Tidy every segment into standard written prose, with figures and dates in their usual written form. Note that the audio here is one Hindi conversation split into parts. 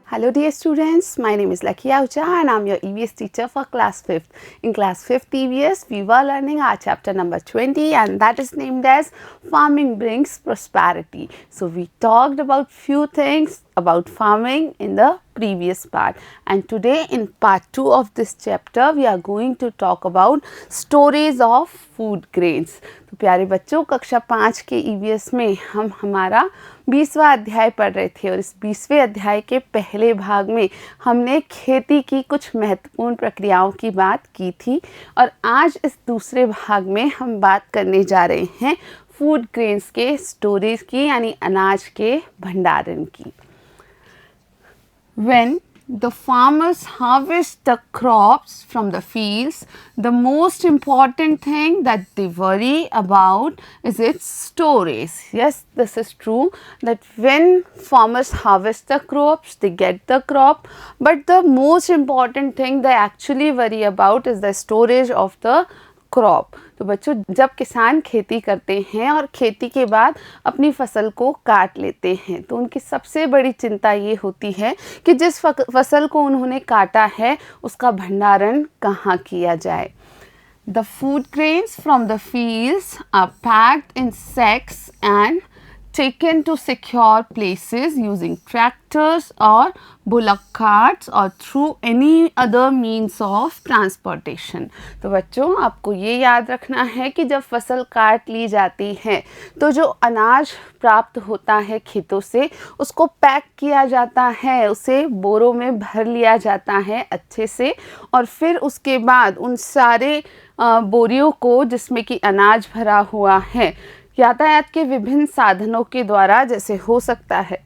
Hello dear students, my name is Lucky Ahuja and I'm your EVS teacher for class 5th. In class 5th EVS, we were learning our chapter number 20 and that is named as Farming Brings Prosperity. So we talked about few things about farming in the previous part, and today in part 2 of this chapter we are going to talk about storage of food grains. तो प्यारे बच्चों, कक्षा 5 के EVS में हम हमारा 20वां अध्याय पढ़ रहे थे और इस 20वें अध्याय के पहले भाग में हमने खेती की कुछ महत्वपूर्ण प्रक्रियाओं की बात की थी और आज इस दूसरे भाग में हम बात करने जा रहे हैं फूड ग्रेन्स के स्टोरेज की, यानी अनाज के भंडारण की। When the farmers harvest the crops from the fields, the most important thing that they worry about is its storage. Yes, this is true that when farmers harvest the crops, they get the crop, but the most important thing they actually worry about is the storage of the crop. तो बच्चों, जब किसान खेती करते हैं और खेती के बाद अपनी फसल को काट लेते हैं तो उनकी सबसे बड़ी चिंता ये होती है कि जिस फसल को उन्होंने काटा है उसका भंडारण कहाँ किया जाए। The food grains from the fields are packed in sacks and taken to secure places using tractors or bullock carts or through any other means of transportation। तो बच्चों, आपको ये याद रखना है कि जब फसल काट ली जाती है तो जो अनाज प्राप्त होता है खेतों से उसको पैक किया जाता है, उसे बोरों में भर लिया जाता है अच्छे से और फिर उसके बाद उन सारे बोरियों को जिसमें कि अनाज भरा हुआ है यातायात के विभिन्न साधनों के द्वारा, जैसे हो सकता है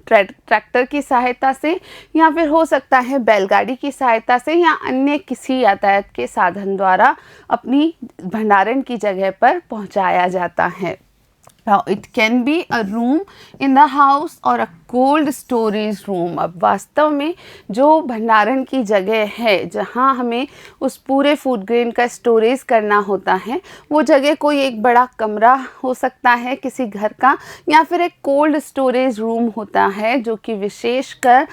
ट्रैक्टर की सहायता से या फिर हो सकता है बैलगाड़ी की सहायता से या अन्य किसी यातायात के साधन द्वारा अपनी भंडारण की जगह पर पहुंचाया जाता है। Now it can be a room in the house or a cold storage room। अब वास्तव में जो भंडारण की जगह है जहाँ हमें उस पूरे फूड ग्रेन का स्टोरेज करना होता है वो जगह कोई एक बड़ा कमरा हो सकता है किसी घर का, या फिर एक कोल्ड स्टोरेज रूम होता है जो कि विशेषकर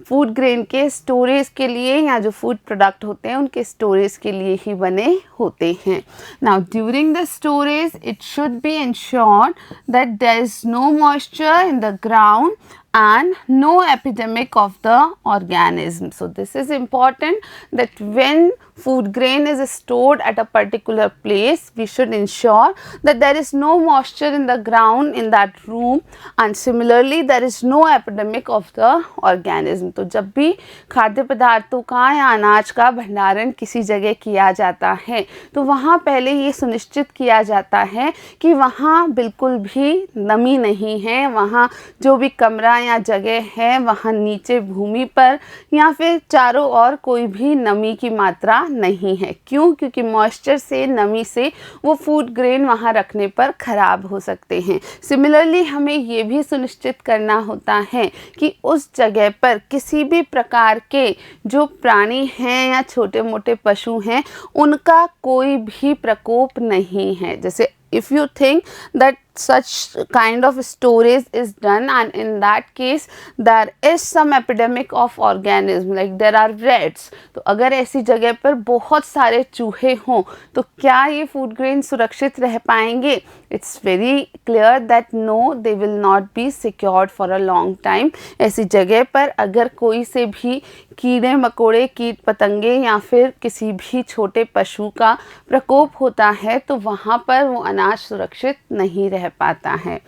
फूड ग्रेन के स्टोरेज के लिए या जो फूड प्रोडक्ट होते हैं उनके स्टोरेज के लिए ही बने होते हैं। Now during the storage it should be ensured that there is no moisture in the ground and no epidemic of the organism. So this is important that when food grain is stored at a particular place, we should ensure that there is no moisture in the ground in that room and similarly there is no epidemic of the organism। तो जब भी खाद्य पदार्थों का या अनाज का भंडारण किसी जगह किया जाता है तो वहाँ पहले ये सुनिश्चित किया जाता है कि वहाँ बिल्कुल भी नमी नहीं है, वहाँ जो भी कमरा या जगह है वहाँ नीचे भूमि पर या फिर चारों ओर कोई भी नमी की मात्रा नहीं है। क्यों? क्योंकि मॉइस्चर से, नमी से वो फूड ग्रेन वहाँ रखने पर ख़राब हो सकते हैं। सिमिलरली हमें ये भी सुनिश्चित करना होता है कि उस जगह पर किसी भी प्रकार के जो प्राणी हैं या छोटे मोटे पशु हैं उनका कोई भी प्रकोप नहीं है। जैसे if you think that such kind of storage is done and in that case there is some epidemic of organism like there are rats, तो अगर ऐसी जगह पर बहुत सारे चूहे हों तो क्या ये फूड ग्रेन सुरक्षित रह पाएंगे? It's very clear that no, they will not be secured for a long time। ऐसी जगह पर अगर कोई से भी कीड़े मकोड़े, कीट पतंगे या फिर किसी भी छोटे पशु का प्रकोप होता है तो वहाँ पर वो अनाज सुरक्षित नहीं रह पाता है।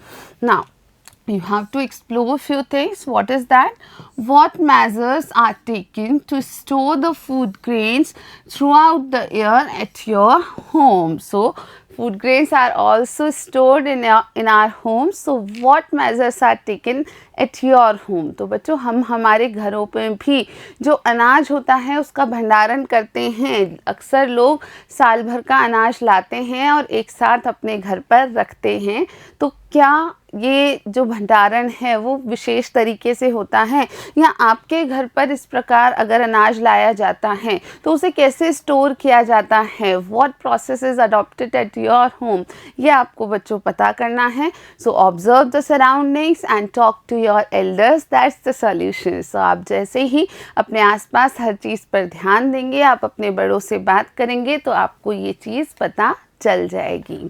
Now you have to explore few things. What is that? What measures are taken to store the food grains throughout the year at your home? So food grains are also stored in our homes. So what measures are taken at your home? तो बच्चों, हम हमारे घरों पे भी जो अनाज होता है उसका भंडारण करते हैं। अक्सर लोग साल भर का अनाज लाते हैं और एक साथ अपने घर पर रखते हैं। तो क्या ये जो भंडारण है वो विशेष तरीके से होता है, या आपके घर पर इस प्रकार अगर अनाज लाया जाता है तो उसे कैसे स्टोर किया जाता है, what process is adopted at your home, ये आपको बच्चों पता करना है. So observe the surroundings and talk to your elders, that's the solution. So आप जैसे ही अपने आसपास हर चीज़ पर ध्यान देंगे, आप अपने बड़ों से बात करेंगे तो आपको ये चीज़ पता चल जाएगी.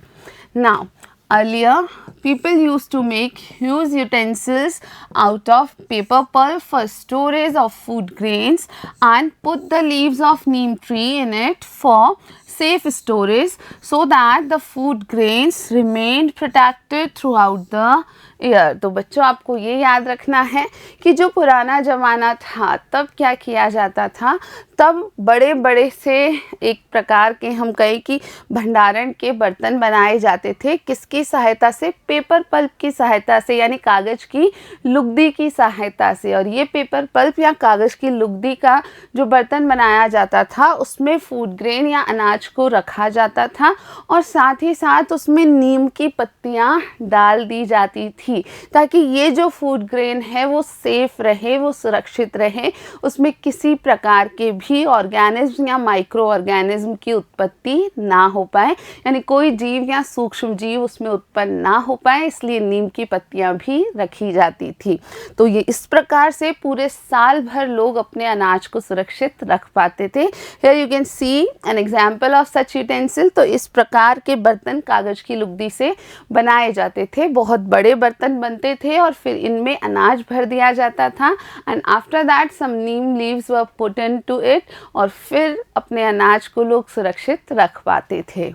Now earlier, people used to make huge utensils out of paper pulp for storage of food grains and put the leaves of neem tree in it for safe storage so that the food grains remained protected throughout the year. तो बच्चों आपको ये याद रखना है कि जो पुराना ज़माना था तब क्या किया जाता था, तब बड़े बड़े से एक प्रकार के हम कहें कि भंडारण के बर्तन बनाए जाते थे. किसकी सहायता से? पेपर पल्प की सहायता से, यानी कागज़ की लुगदी की सहायता से. और ये पेपर पल्प या कागज़ की लुगदी का जो बर्तन बनाया जाता था उसमें फूड ग्रेन या अनाज को रखा जाता था और साथ ही साथ उसमें नीम की पत्तियाँ डाल दी जाती थी ताकि ये जो फूड ग्रेन है वो सेफ रहे, वो सुरक्षित रहे, उसमें किसी प्रकार के भी ऑर्गेनिज्म या माइक्रो ऑर्गेनिज्म की उत्पत्ति ना हो पाए, यानी कोई जीव या सूक्ष्म जीव उसमें उत्पन्न ना हो पाए, इसलिए नीम की पत्तियां भी रखी जाती थी. तो ये इस प्रकार से पूरे साल भर लोग अपने अनाज को सुरक्षित रख पाते थे. Here you can see an example of such utensil. तो इस प्रकार के बर्तन कागज़ की लुगदी से बनाए जाते थे. बहुत बड़े बर्तन बनते थे और फिर इनमें अनाज भर दिया जाता था and after that some neem leaves were put into it, और फिर अपने अनाज को लोग सुरक्षित रख पाते थे.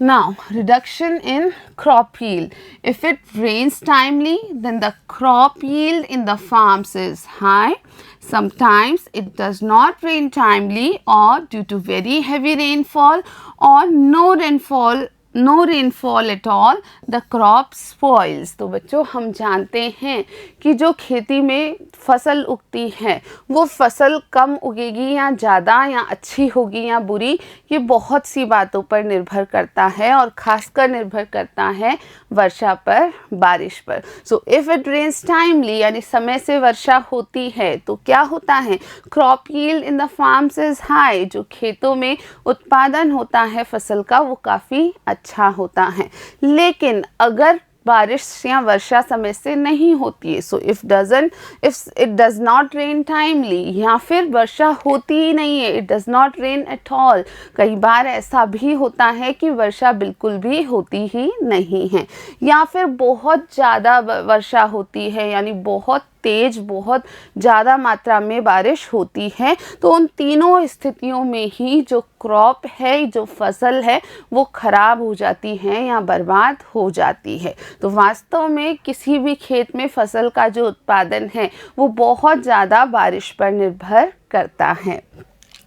Now, reduction in crop yield. If it rains timely, then the crop yield in the farms is high. Sometimes it does not rain timely or due to very heavy rainfall or no rainfall at all, the crop spoils. तो बच्चों हम जानते हैं कि जो खेती में फसल उगती है वो फसल कम उगेगी या ज़्यादा, या अच्छी होगी या बुरी, ये बहुत सी बातों पर निर्भर करता है और ख़ासकर निर्भर करता है वर्षा पर, बारिश पर. So if it rains timely, यानी समय से वर्षा होती है तो क्या होता है, crop yield in the farms is high. जो खेतों में उत्पादन होता है फसल का वो काफ़ी अच्छा होता है. लेकिन अगर बारिश या वर्षा समय से नहीं होती है, so if it does not rain timely, या फिर वर्षा होती ही नहीं है, it does not rain at all. कई बार ऐसा भी होता है कि वर्षा बिल्कुल भी होती ही नहीं है, या फिर बहुत ज़्यादा वर्षा होती है, यानी बहुत तेज, बहुत ज़्यादा मात्रा में बारिश होती है. तो उन तीनों स्थितियों में ही जो क्रॉप है, जो फसल है, वो ख़राब हो जाती है या बर्बाद हो जाती है. तो वास्तव में किसी भी खेत में फसल का जो उत्पादन है वो बहुत ज़्यादा बारिश पर निर्भर करता है.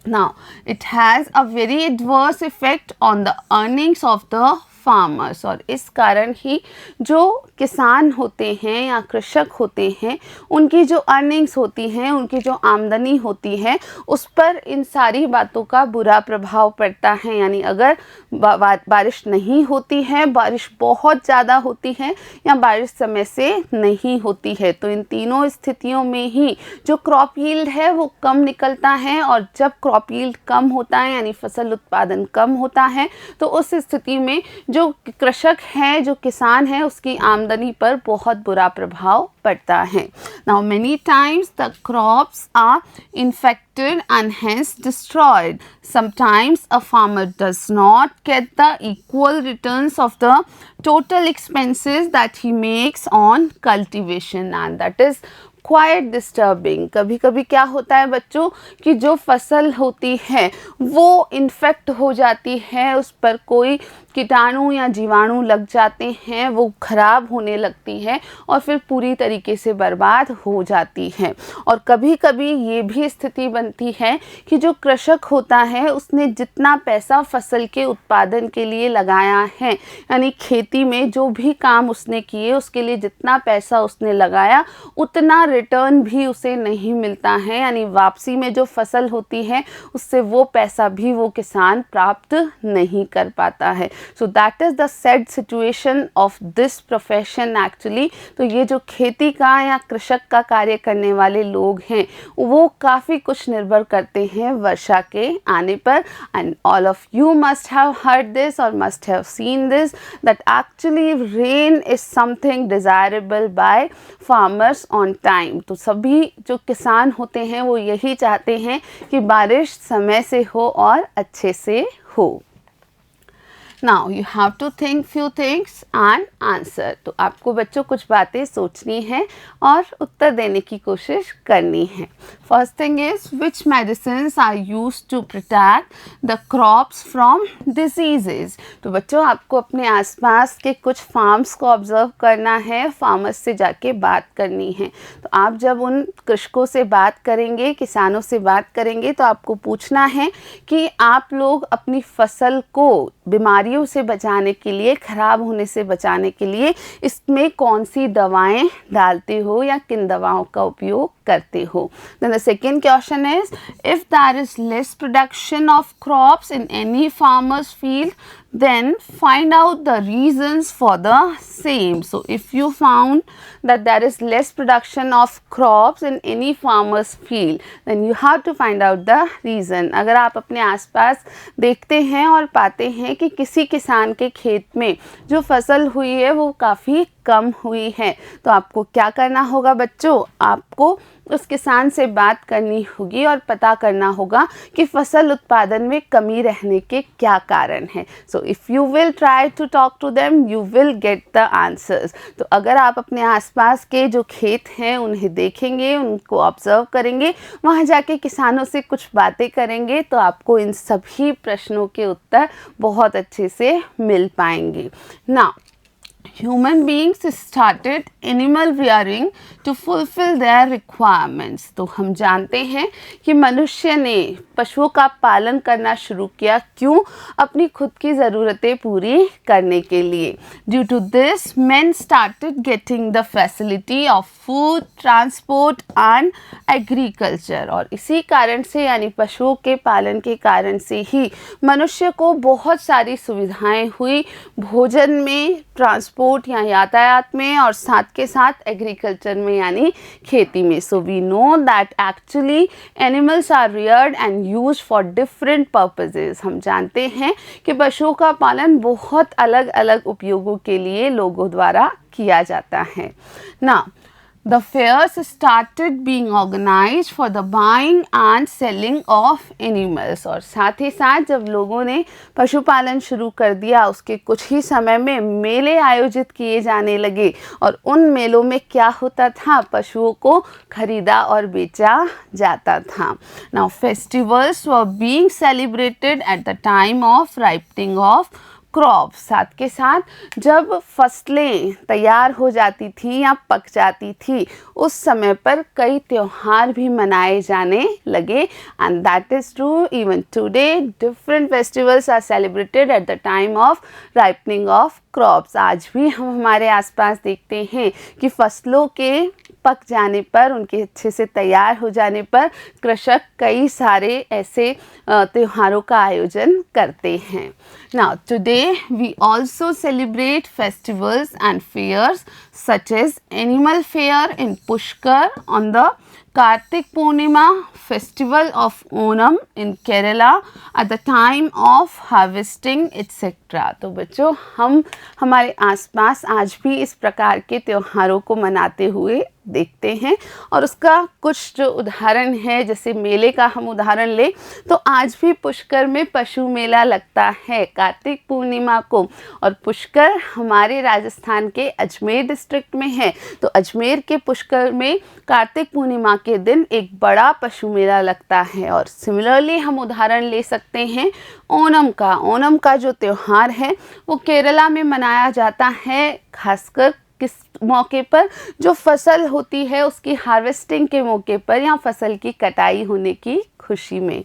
Now, it has a very adverse effect on the earnings of the farmers. और इस कारण ही जो किसान होते हैं या कृषक होते हैं उनकी जो अर्निंग्स होती हैं, उनकी जो आमदनी होती है, उस पर इन सारी बातों का बुरा प्रभाव पड़ता है. यानी अगर बारिश नहीं होती है, बारिश बहुत ज़्यादा होती है, या बारिश समय से नहीं होती है, तो इन तीनों स्थितियों में ही जो क्रॉप यील्ड है वो कम निकलता है. और जब क्रॉप यील्ड कम होता है, यानी फसल उत्पादन कम होता है, तो उस स्थिति में जो कृषक है, जो किसान है, उसकी आमदनी पर बहुत बुरा प्रभाव पड़ता है. Now many times the crops are infected and hence destroyed. Sometimes a farmer does not get the equal returns of the total expenses that he makes on cultivation, and that is quite disturbing. कभी कभी क्या होता है बच्चों कि जो फसल होती है वो इन्फेक्ट हो जाती है, उस पर कोई कीटाणु या जीवाणु लग जाते हैं, वो ख़राब होने लगती है और फिर पूरी तरीके से बर्बाद हो जाती है. और कभी कभी ये भी स्थिति बनती है कि जो कृषक होता है उसने जितना पैसा फसल के उत्पादन के लिए लगाया है, यानी खेती में जो भी काम उसने किए उसके लिए जितना पैसा उसने लगाया उतना रिटर्न भी उसे नहीं मिलता है, यानी वापसी में जो फसल होती है उससे वो पैसा भी वो किसान प्राप्त नहीं कर पाता है। So that is the sad situation of this profession actually. तो ये जो खेती का या कृषक का कार्य करने वाले लोग हैं वो काफ़ी कुछ निर्भर करते हैं वर्षा के आने पर। And all of you must have heard this और must have seen this that actually rain is something desirable by farmers on time. तो सभी जो किसान होते हैं वो यही चाहते हैं कि बारिश समय से हो और अच्छे से हो। Now you have to think few things and answer। तो आपको बच्चों कुछ बातें सोचनी है और उत्तर देने की कोशिश करनी है। First thing is which medicines are used to protect the crops from diseases। तो बच्चों आपको अपने आसपास के कुछ फार्म्स को ऑब्जर्व करना है, फार्मर्स से जाके बात करनी है। तो आप जब उन कृषकों से बात करेंगे, किसानों से बात करेंगे, तो आपको पूछना है कि आप लोग अपनी फसल को बीमारियों से बचाने के लिए, ख़राब होने से बचाने के लिए इसमें कौन सी दवाएं डालते हो या किन दवाओं का उपयोग करते हो। Then the second question is if there is less production of crops in any farmer's field, then find out the reasons for the same। So if you found that there is less production of crops in any farmer's field, then you have to find out the reason। अगर आप अपने आसपास देखते हैं और पाते हैं कि किसी किसान के खेत में जो फसल हुई है वो काफ़ी कम हुई है, तो आपको क्या करना होगा बच्चों, आपको उस किसान से बात करनी होगी और पता करना होगा कि फसल उत्पादन में कमी रहने के क्या कारण हैं। So if you will try to talk to them you will get the answers. तो अगर आप अपने आसपास के जो खेत हैं उन्हें देखेंगे, उनको ऑब्जर्व करेंगे, वहाँ जाके किसानों से कुछ बातें करेंगे, तो आपको इन सभी प्रश्नों के उत्तर बहुत अच्छे से मिल पाएंगे। Now human beings started animal rearing to fulfill their requirements। तो हम जानते हैं कि मनुष्य ने पशुओं का पालन करना शुरू किया, क्यों? अपनी खुद की ज़रूरतें पूरी करने के लिए। Due to this men started getting the facility of food, transport and agriculture। और इसी कारण से यानी पशुओं के पालन के कारण से ही मनुष्य को बहुत सारी सुविधाएं हुई, भोजन में, ट्रांसपोर्ट या यातायात में, और साथ के साथ एग्रीकल्चर में यानी खेती में। So we know that actually animals are reared and used for different purposes. हम जानते हैं कि पशुओं का पालन बहुत अलग अलग उपयोगों के लिए लोगों द्वारा किया जाता है ना। The fairs started being organized for the buying and selling of animals। और साथ ही साथ जब लोगों ने पशुपालन शुरू कर दिया उसके कुछ ही समय में मेले आयोजित किए जाने लगे, और उन मेलों में क्या होता था, पशुओं को खरीदा और बेचा जाता था। Now festivals were being celebrated at the time of ripening of crop. साथ के साथ जब फसलें तैयार हो जाती थी या पक जाती थी उस समय पर कई त्योहार भी मनाए जाने लगे। And that is true even today, different festivals are celebrated at the time of ripening of crops. आज भी हम हमारे आसपास देखते हैं कि फसलों के पक जाने पर, उनके अच्छे से तैयार हो जाने पर कृषक कई सारे ऐसे त्योहारों का आयोजन करते हैं। Now today we also celebrate festivals and fairs such as Animal Fair in Pushkar on the Kartik Purnima, festival of Onam in Kerala at the time of harvesting etc। तो बच्चों हम हमारे आसपास आज भी इस प्रकार के त्योहारों को मनाते हुए देखते हैं, और उसका कुछ जो उदाहरण है, जैसे मेले का हम उदाहरण लें तो आज भी पुष्कर में पशु मेला लगता है कार्तिक पूर्णिमा को, और पुष्कर हमारे राजस्थान के अजमेर डिस्ट्रिक्ट में है। तो अजमेर के पुष्कर में कार्तिक पूर्णिमा के दिन एक बड़ा पशु मेला लगता है। और सिमिलरली हम उदाहरण ले सकते हैं ओणम का। ओणम का जो त्यौहार है वो केरला में मनाया जाता है, खासकर किस मौके पर, जो फसल होती है उसकी हार्वेस्टिंग के मौके पर या फसल की कटाई होने की खुशी में।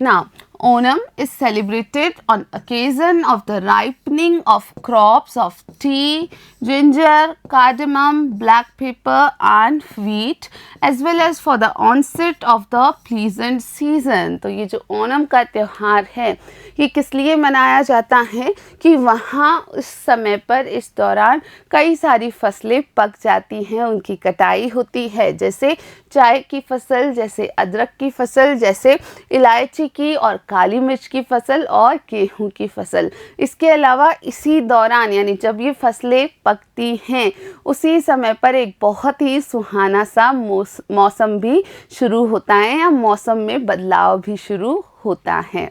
Now Onam is celebrated on occasion of the ripening of crops of tea, ginger, cardamom, black pepper and wheat as well as for the onset of the pleasant season. तो ये जो ओणम का त्यौहार है ये किस लिए मनाया जाता है कि वहाँ उस समय पर इस दौरान कई सारी फसलें पक जाती हैं, उनकी कटाई होती है, जैसे चाय की फसल, जैसे अदरक की फसल, जैसे इलायची की और काली मिर्च की फसल और गेहूं की फसल। इसके अलावा इसी दौरान यानी जब ये फसलें पकती हैं उसी समय पर एक बहुत ही सुहाना सा मौसम भी शुरू होता है या मौसम में बदलाव भी शुरू होता है।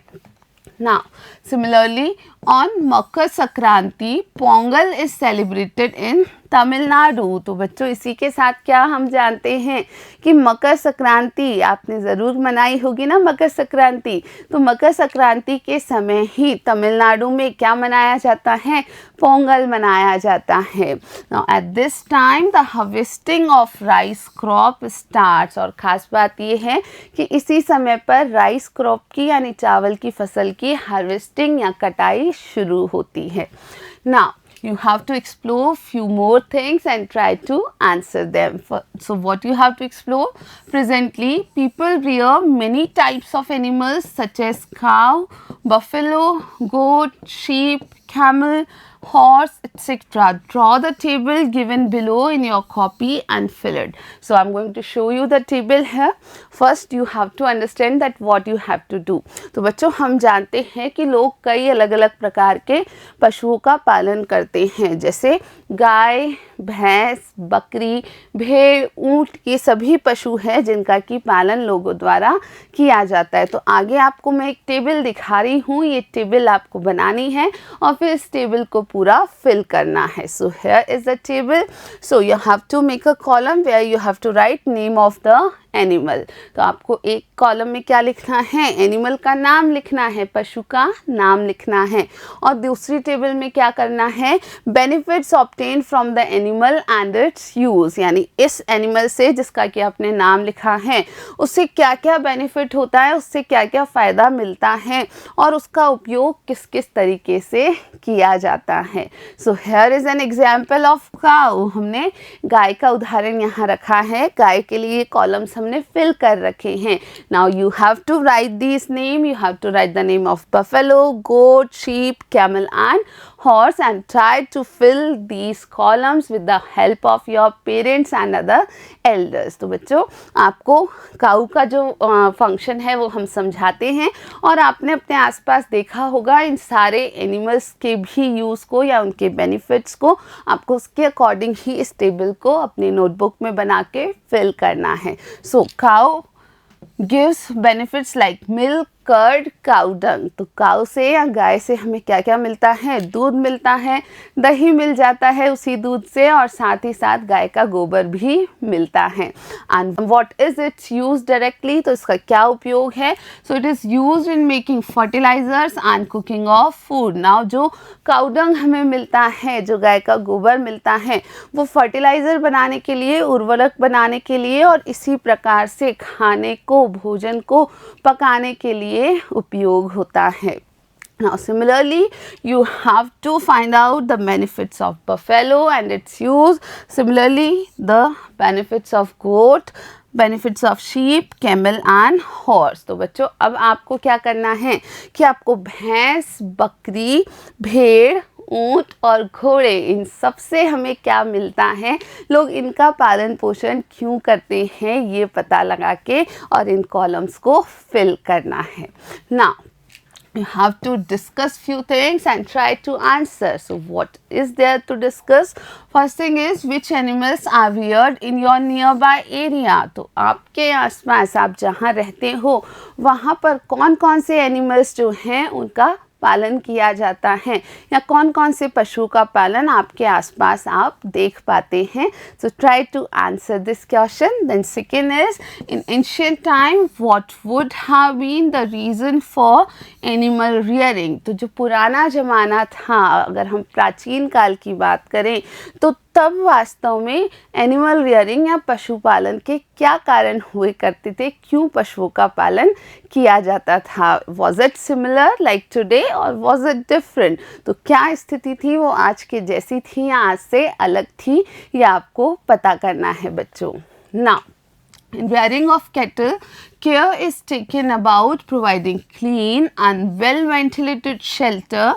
Now, similarly, on Makar Sankranti, Pongal is celebrated in Tamil Nadu. तो बच्चों इसी के साथ क्या हम जानते हैं कि मकर संक्रांति आपने ज़रूर मनाई होगी ना मकर संक्रांति। तो मकर संक्रांति के समय ही तमिलनाडु में क्या मनाया जाता है, पोंगल मनाया जाता है। Now at this time the harvesting of rice crop starts। और ख़ास बात ये है कि इसी समय पर राइस क्रॉप की यानी चावल की फसल की हार्वेस्टिंग या कटाई शुरू होती है। Now you have to explore few more things and try to answer them. So what you have to explore? Presently, people rear many types of animals such as cow, buffalo, goat, sheep, camel, horse, etc. Draw the table given below in your copy and fill it. So I'm going to show you the table here. First you have to understand that what you have to do. तो बच्चों हम जानते हैं कि लोग कई अलग अलग प्रकार के पशुओं का पालन करते हैं, जैसे गाय, भैंस, बकरी, भेड़, ऊंट, ये सभी पशु हैं जिनका कि पालन लोगों द्वारा किया जाता है। तो आगे आपको मैं एक टेबल दिखा रही हूँ, ये टेबल आपको बनानी है और फिर इस टेबल को पूरा फिल करना है। So here is the table. So you have to make a column where you have to write name of the animal. तो आपको एक कॉलम में क्या लिखना है, एनिमल का नाम लिखना है, पशु का नाम लिखना है। और दूसरी टेबल में क्या करना है, benefits obtain from the animal and it's use, यानी इस एनिमल से जिसका कि आपने नाम लिखा है उससे क्या क्या बेनिफिट होता है, उससे क्या क्या फ़ायदा मिलता है और उसका उपयोग किस किस तरीके से किया जाता है। So here is an example of cow. हमने गाय का उदाहरण यहाँ रखा है, गाय के लिए कॉलम्स हमने फिल कर रखे हैं। Now you have to write this name, you have to write the name of buffalo, goat, sheep, camel and horse and try to fill these columns with the help of your parents and other elders। तो बच्चों आपको काऊ का जो फंक्शन है वो हम समझाते हैं और आपने अपने आसपास देखा होगा इन सारे एनिमल्स के भी यूज़ को या उनके बेनिफिट्स को आपको उसके अकॉर्डिंग ही इस टेबल को अपनी नोटबुक में बना के फिल करना है। So cow gives benefits like milk, curd, cow dung. तो काऊ से या गाय से हमें क्या क्या मिलता है, दूध मिलता है, दही मिल जाता है उसी दूध से और साथ ही साथ गाय का गोबर भी मिलता है। And what is its use directly, तो इसका क्या उपयोग है, so it is use in making fertilisers and cooking of food. Now जो काऊ डंग हमें मिलता है, जो गाय का गोबर मिलता है, वो फर्टिलाइज़र बनाने के लिए, उर्वरक बनाने के लिए और इसी प्रकार से खाने को, भोजन को पकाने के लिए उपयोग होता है। Now similarly you have to find out the benefits of buffalo and its use, similarly the benefits of goat, benefits of sheep, camel and horse। तो बच्चों अब आपको क्या करना है कि आपको भैंस, बकरी, भेड़, ऊंट और घोड़े, इन सब से हमें क्या मिलता है, लोग इनका पालन पोषण क्यों करते हैं, ये पता लगा के और इन कॉलम्स को फिल करना है। Now you have to discuss few things and try to answer. So what is there to discuss? First thing is which animals are reared in your nearby area। तो आपके आसपास आप जहाँ रहते हो वहाँ पर कौन कौन से एनिमल्स जो हैं उनका पालन किया जाता है या कौन कौन से पशु का पालन आपके आसपास आप देख पाते हैं। So try to answer this question. Then second is in ancient time what would have been the reason for animal rearing. तो जो पुराना ज़माना था, अगर हम प्राचीन काल की बात करें तो तब वास्तव में एनिमल रियरिंग या पशुपालन के क्या कारण हुए करते थे, क्यों पशुओं का पालन किया जाता था। Was it similar like today और वॉज इट डिफरेंट, तो क्या स्थिति थी वो आज के जैसी थी या आज से अलग थी, ये आपको पता करना है बच्चों। Now in rearing of cattle, care is taken about providing clean and well ventilated shelter,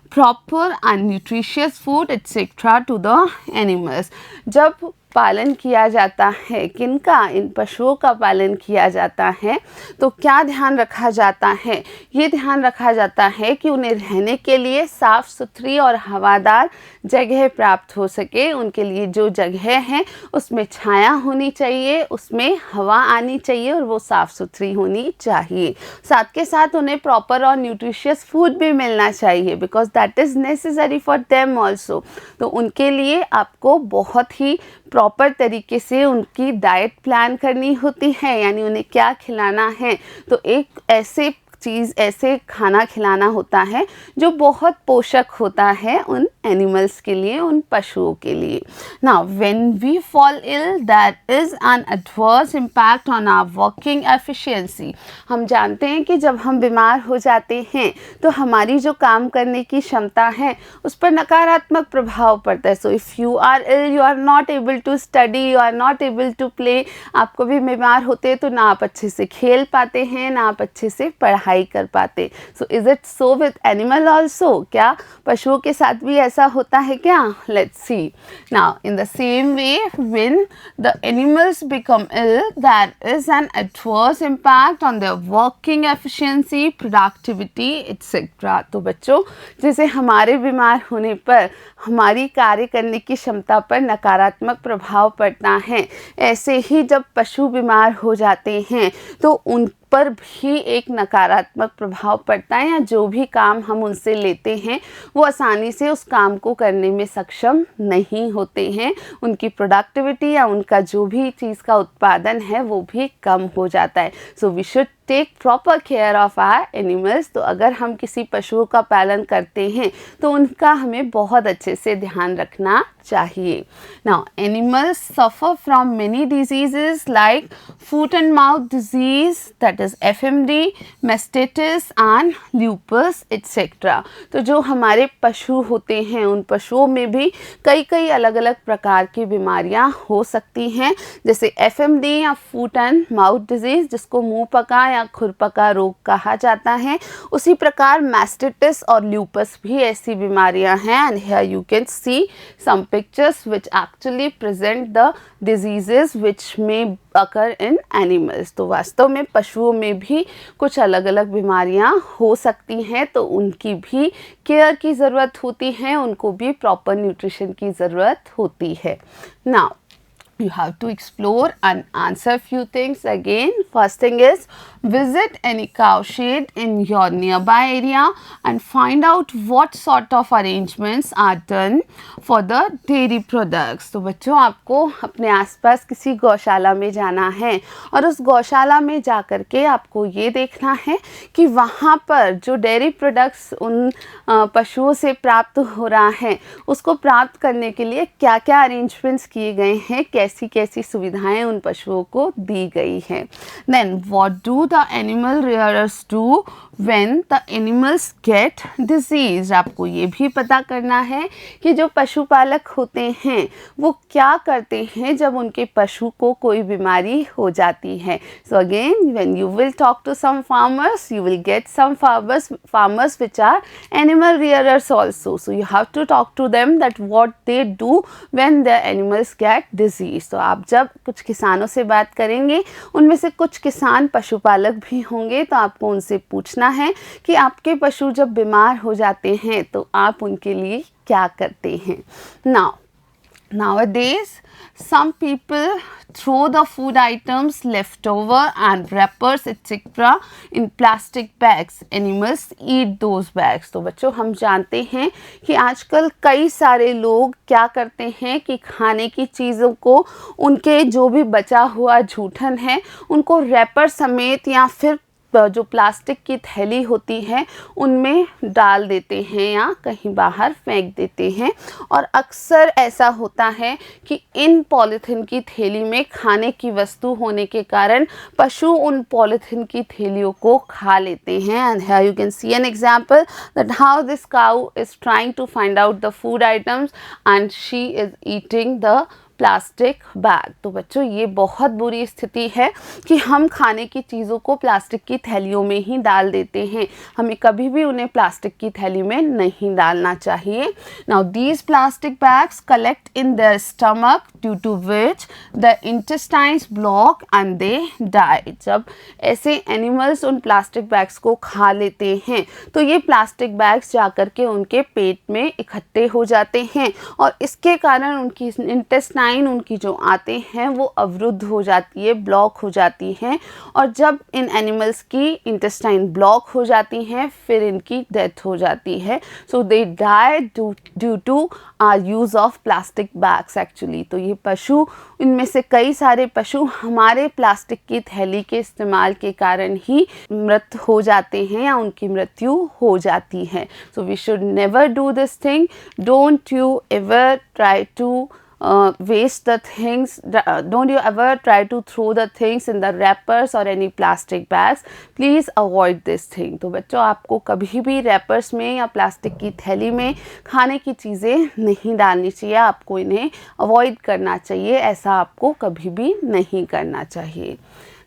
proper and nutritious food etc. to the animals. जब पालन किया जाता है, किनका, इन पशुओं का पालन किया जाता है, तो क्या ध्यान रखा जाता है, ये ध्यान रखा जाता है कि उन्हें रहने के लिए साफ़ सुथरी और हवादार जगह प्राप्त हो सके। उनके लिए जो जगह है उसमें छाया होनी चाहिए, उसमें हवा आनी चाहिए और वो साफ़ सुथरी होनी चाहिए। साथ के साथ उन्हें प्रॉपर और न्यूट्रिशियस फूड भी मिलना चाहिए, because that is necessary for them also. तो उनके लिए आपको बहुत ही प्रॉपर तरीके से उनकी डाइट प्लान करनी होती है, यानी उन्हें क्या खिलाना है। तो एक ऐसे चीज़, ऐसे खाना खिलाना होता है जो बहुत पोषक होता है उन एनिमल्स के लिए, उन पशुओं के लिए। Now when we fall ill that is an adverse impact on our working efficiency. हम जानते हैं कि जब हम बीमार हो जाते हैं तो हमारी जो काम करने की क्षमता है उस पर नकारात्मक प्रभाव पड़ता है। So if you are ill, you are not able to study, you are not able to play. आप कभी बीमार होते हैं तो ना आप अच्छे से खेल पाते हैं, ना आप अच्छे से पढ़ाई कर पाते। So is it so with animal also, क्या पशुओं के साथ भी ऐसा होता है क्या? Let's see. Now in the same way when the animals become ill that is an adverse impact on their working efficiency, productivity etcetera. तो बच्चों, जैसे हमारे बीमार होने पर हमारी कार्य करने की क्षमता पर नकारात्मक प्रभाव पड़ता है, ऐसे ही जब पशु बीमार हो जाते हैं तो उन पर भी एक नकारात्मक प्रभाव पड़ता है, या जो भी काम हम उनसे लेते हैं वो आसानी से उस काम को करने में सक्षम नहीं होते हैं। उनकी प्रोडक्टिविटी या उनका जो भी चीज़ का उत्पादन है वो भी कम हो जाता है। So we should take proper care of our animals. तो अगर हम किसी पशुओं का पालन करते हैं तो उनका हमें बहुत अच्छे से ध्यान रखना चाहिए। Now animals suffer from many diseases like foot and mouth disease, that is FMD, mastitis and lupus etcetera. तो जो हमारे पशु होते हैं उन पशुओं में भी कई अलग अलग प्रकार की बीमारियां हो सकती हैं, जैसे FMD या फूट एंड माउथ डिजीज़, जिसको मुंह पका या खुरपका रोग कहा जाता है। उसी प्रकार मैस्टेटिस और ल्यूपस भी ऐसी बीमारियां हैं। And here you can see some pictures which actually present the diseases which may occur in animals। तो वास्तव में पशुओं में भी कुछ अलग अलग बीमारियां हो सकती हैं, तो उनकी भी केयर की ज़रूरत होती है, उनको भी प्रॉपर न्यूट्रिशन की ज़रूरत होती है। Now you have to explore and answer few things again. First thing is visit any cow shed in your nearby area and find out what sort of arrangements are done for the dairy products। तो बच्चों, आपको अपने आसपास किसी गौशाला में जाना है और उस गौशाला में जा कर के आपको ये देखना है कि वहाँ पर जो डेयरी प्रोडक्ट्स उन पशुओं से प्राप्त हो रहा है उसको प्राप्त करने के लिए क्या क्या अरेंजमेंट्स किए गए हैं, कैसी कैसी सुविधाएं उन पशुओं को दी गई हैं। Then what do the animal rearers do when the animals get disease. आपको ये भी पता करना है कि जो पशुपालक होते हैं वो क्या करते हैं जब उनके पशु को कोई बीमारी हो जाती है। So again when you will talk to some farmers you will get some farmers which are animal rearers also, so you have to talk to them that what they do when their animals get disease। तो आप जब कुछ किसानों से बात करेंगे, उनमें से कुछ किसान पशुपालक भी होंगे, तो आपको उनसे पूछना है कि आपके पशु जब बीमार हो जाते हैं तो आप उनके लिए क्या करते हैं। Nowadays some people throw the food items left over and wrappers etc in plastic bags. Animals eat those bags। तो बच्चों, हम जानते हैं कि आजकल कई सारे लोग क्या करते हैं कि खाने की चीज़ों को, उनके जो भी बचा हुआ जूठन है उनको रैपर समेत या फिर जो प्लास्टिक की थैली होती है उनमें डाल देते हैं या कहीं बाहर फेंक देते हैं। और अक्सर ऐसा होता है कि इन पॉलीथीन की थैली में खाने की वस्तु होने के कारण पशु उन पॉलीथीन की थैलियों को खा लेते हैं। And here you can see an example that how this cow is trying to find out the food items and she is eating the plastic bag. तो बच्चों ये बहुत बुरी स्थिति है कि हम खाने की चीज़ों को प्लास्टिक की थैलियों में ही डाल देते हैं। हमें कभी भी उन्हें प्लास्टिक की थैली में नहीं डालना चाहिए। Now these plastic bags collect in their stomach due to which the intestines block and they die. जब ऐसे एनिमल्स उन प्लास्टिक बैग्स को खा लेते हैं तो ये प्लास्टिक बैग्स जाकर के उनके पेट में इकट्ठे हो जाते हैं और इसके कारण उनकी इंटेस्टाइन उनकी जो आते हैं वो अवरुद्ध हो जाती है, ब्लॉक हो जाती हैं। और जब इन एनिमल्स की इंटेस्टाइन ब्लॉक हो जाती हैं फिर इनकी डेथ हो जाती है। So they die due to our use of plastic bags actually. तो ये पशु, इनमें से कई सारे पशु हमारे प्लास्टिक की थैली के इस्तेमाल के कारण ही मृत हो जाते हैं या उनकी मृत्यु हो जाती है। So we should never do this thing. Don't you ever try to waste the things, don't you ever try to throw the things in the wrappers or any plastic bags. Please avoid this thing. तो बच्चों आपको कभी भी रैपर्स में या प्लास्टिक की थैली में खाने की चीज़ें नहीं डालनी चाहिए, आपको इन्हें अवॉइड करना चाहिए, ऐसा आपको कभी भी नहीं करना चाहिए।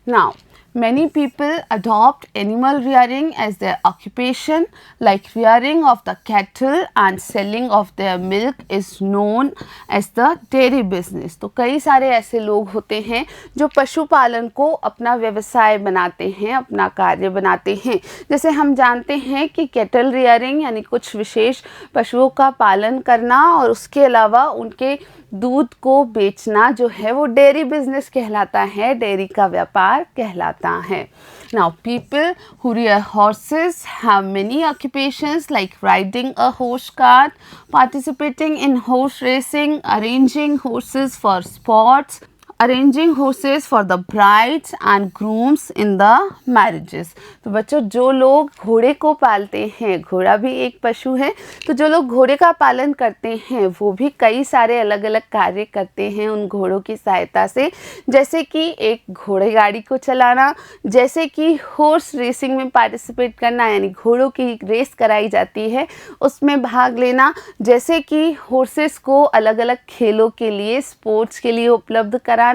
Now many people adopt animal rearing as their occupation, like rearing of the cattle and selling of their milk is known as the dairy business. तो कई सारे ऐसे लोग होते हैं जो पशुपालन को अपना व्यवसाय बनाते हैं, अपना कार्य बनाते हैं। जैसे हम जानते हैं कि कैटल रियरिंग यानी कुछ विशेष पशुओं का पालन करना और उसके अलावा उनके दूध को बेचना जो है वो डेयरी बिजनेस कहलाता है, डेयरी का व्यापार कहलाता है। Now people who rear horses have many occupations like riding a horse cart, participating in horse racing, arranging horses for sports, arranging horses for the brides and grooms in the marriages. तो बच्चों जो लोग घोड़े को पालते हैं, घोड़ा भी एक पशु है, तो जो लोग घोड़े का पालन करते हैं वो भी कई सारे अलग अलग कार्य करते हैं उन घोड़ों की सहायता से, जैसे कि एक घोड़े गाड़ी को चलाना, जैसे कि हॉर्स रेसिंग में पार्टिसिपेट करना यानी घोड़ों की रेस कराई जाती है उसमें भाग लेना, जैसे कि हॉर्सेस को अलग अलग खेलों के लिए, स्पोर्ट्स के लिए उपलब्ध कराना।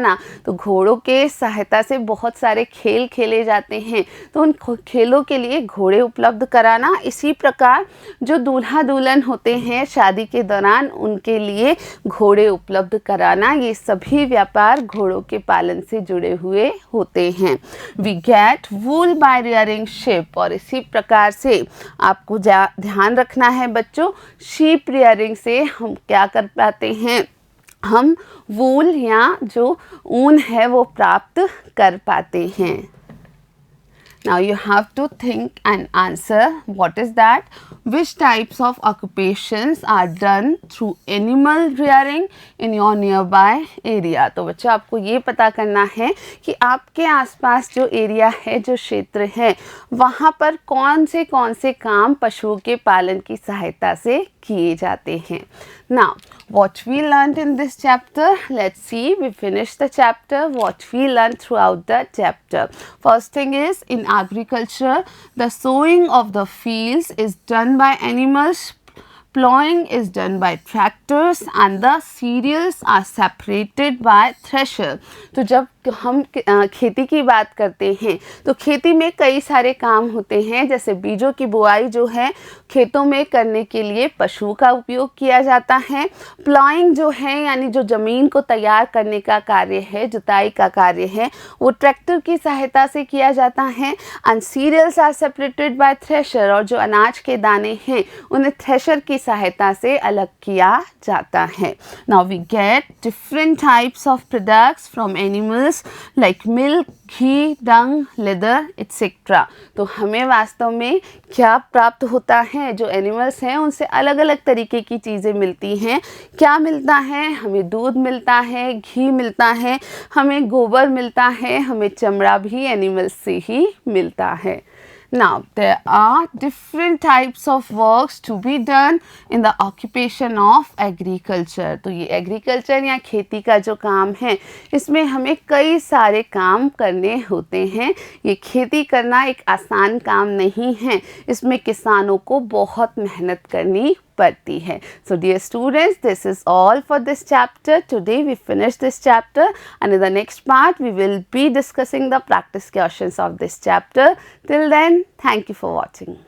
तो घोड़ों के सहायता से बहुत सारे खेल खेले जाते हैं, तो उन खेलों के लिए घोड़े उपलब्ध कराना। इसी प्रकार जो दूल्हा दुल्हन होते हैं शादी के दौरान उनके लिए घोड़े उपलब्ध कराना, ये सभी व्यापार घोड़ों के पालन से जुड़े हुए होते हैं। We get wool by rearing sheep. और इसी प्रकार से आपको ध्यान रखना है बच्चों, शीप रियरिंग से हम क्या कर पाते हैं, हम वूल या जो ऊन है वो प्राप्त कर पाते हैं। Now you have to think and answer what is that, which types of occupations are done through animal rearing in your nearby area. तो बच्चों आपको ये पता करना है कि आपके आसपास जो एरिया है, जो क्षेत्र है, वहाँ पर कौन से काम पशुओं के पालन की सहायता से किए जाते हैं। Now what we learned in this chapter, let's see, we finished the chapter, what we learned throughout the chapter. First thing is, in agriculture the sowing of the fields is done by animals, plowing is done by tractors and the cereals are separated by thresher. तो जब हम खेती की बात करते हैं तो खेती में कई सारे काम होते हैं, जैसे बीजों की बुआई जो है खेतों में करने के लिए पशुओं का उपयोग किया जाता है। प्लाइंग जो है यानी जो ज़मीन को तैयार करने का कार्य है, जुताई का कार्य है, वो ट्रैक्टर की सहायता से किया जाता है। And cereals are separated by thresher. और जो अनाज के दाने हैं उन्हें थ्रेशर की सहायता से अलग किया जाता है। Now we get different types of products from animals resources like milk, ghee, dung, leather, etc. तो हमें वास्तव में क्या प्राप्त होता है, जो एनिमल्स हैं उनसे अलग अलग तरीके की चीज़ें मिलती हैं। क्या मिलता है, हमें दूध मिलता है, घी मिलता है, हमें गोबर मिलता है, हमें चमड़ा भी एनिमल्स से ही मिलता है। Now, there are different types of works to be done in the occupation of agriculture. तो ये agriculture या खेती का जो काम है, इसमें हमें कई सारे काम करने होते हैं। ये खेती करना एक आसान काम नहीं है, इसमें किसानों को बहुत मेहनत करनी पड़ती है। So dear students, this is all for this chapter. Today we finished this chapter, and in the next part we will be discussing the practice questions of this chapter. Till then, thank you for watching.